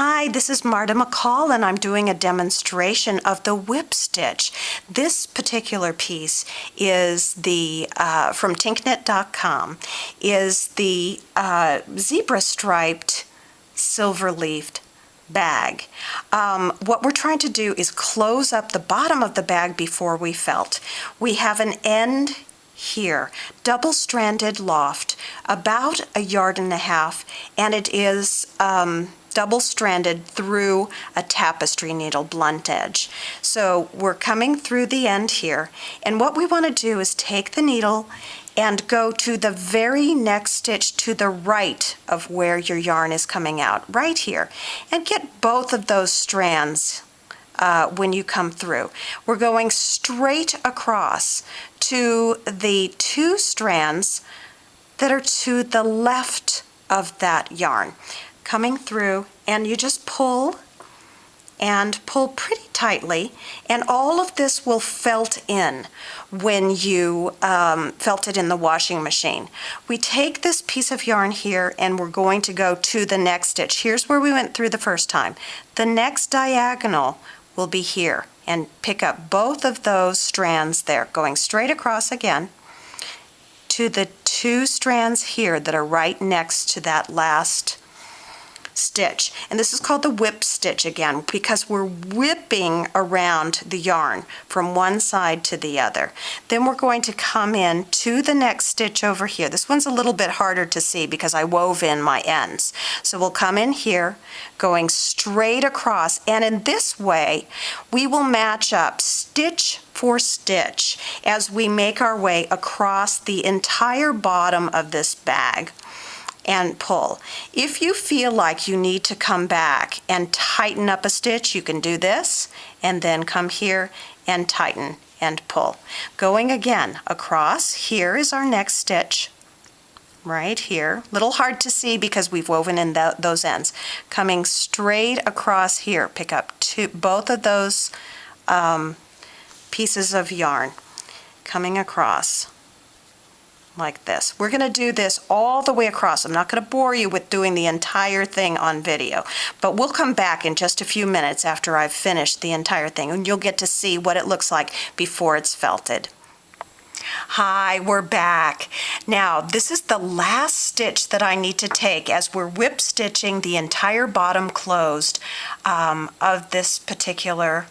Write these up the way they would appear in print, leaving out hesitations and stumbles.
Hi, this is Marta McCall and I'm doing a demonstration of the whip stitch. This particular piece is the, from TinkkniT.com, is the zebra striped silver leafed bag. What we're trying to do is close up the bottom of the bag before we felt. We have an end here, double-stranded loft, about 1.5 yards, and it is double-stranded through a tapestry needle blunt edge. So we're coming through the end here, and what we want to do is take the needle and go to the very next stitch to the right of where your yarn is coming out, right here, and get both of those strands when you come through. We're going straight across to the 2 strands that are to the left of that yarn. Coming through, and you just pull and pull pretty tightly, and all of this will felt in when you felt it in the washing machine. We take this piece of yarn here and we're going to go to the next stitch. Here's where we went through the first time. The next diagonal will be here, and pick up both of those strands there, going straight across again to the 2 strands here that are right next to that last stitch. And this is called the whip stitch again because we're whipping around the yarn from one side to the other. Then we're going to come in to the next stitch over here. This one's a little bit harder to see because I wove in my ends. So we'll come in here, going straight across, and in this way we will match up stitch for stitch as we make our way across the entire bottom of this bag and pull. If you feel like you need to come back and tighten up a stitch, you can do this and then come here and tighten and pull. Going again across, here is our next stitch right here. Little hard to see because we've woven in those ends. Coming straight across here, pick up both of those pieces of yarn, coming across like this. We're going to do this all the way across. I'm not going to bore you with doing the entire thing on video, but we'll come back in just a few minutes after I've finished the entire thing, and you'll get to see what it looks like before it's felted. Hi, we're back. Now, this is the last stitch that I need to take as we're whip stitching the entire bottom closed of this particular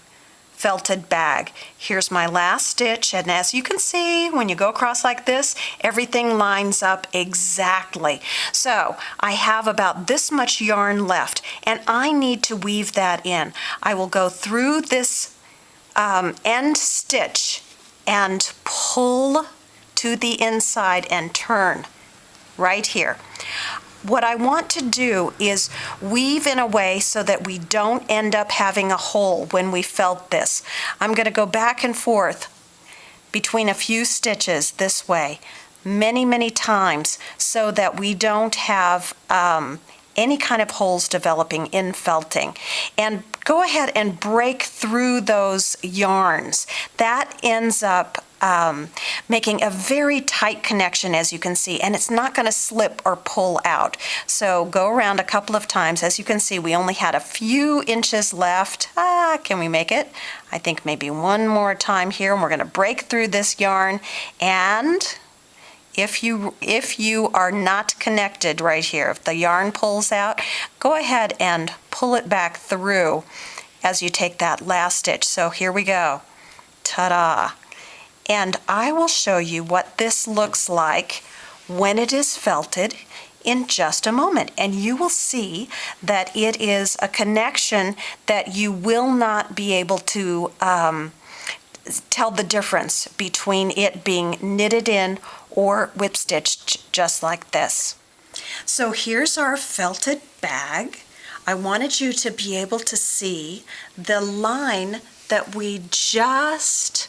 felted bag. Here's my last stitch, and as you can see, when you go across like this, everything lines up exactly. So I have about this much yarn left, and I need to weave that in. I will go through this end stitch and pull to the inside and turn right here. What I want to do is weave in a way so that we don't end up having a hole when we felt this. I'm going to go back and forth between a few stitches this way many times so that we don't have any kind of holes developing in felting. And go ahead and break through those yarns. That ends up making a very tight connection, as you can see, and it's not going to slip or pull out. So go around a couple of times. As you can see, we only had a few inches left. Can we make it? I think maybe one more time here, and we're going to break through this yarn. And if you are not connected right here, if the yarn pulls out, go ahead and pull it back through as you take that last stitch. So here we go. Ta-da! And I will show you what this looks like when it is felted in just a moment. And you will see that it is a connection that you will not be able to tell the difference between it being knitted in or whip stitched just like this. So here's our felted bag. I wanted you to be able to see the line that we just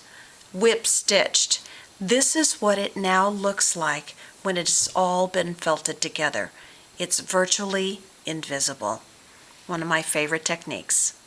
whip stitched. This is what it now looks like when it's all been felted together. It's virtually invisible. One of my favorite techniques.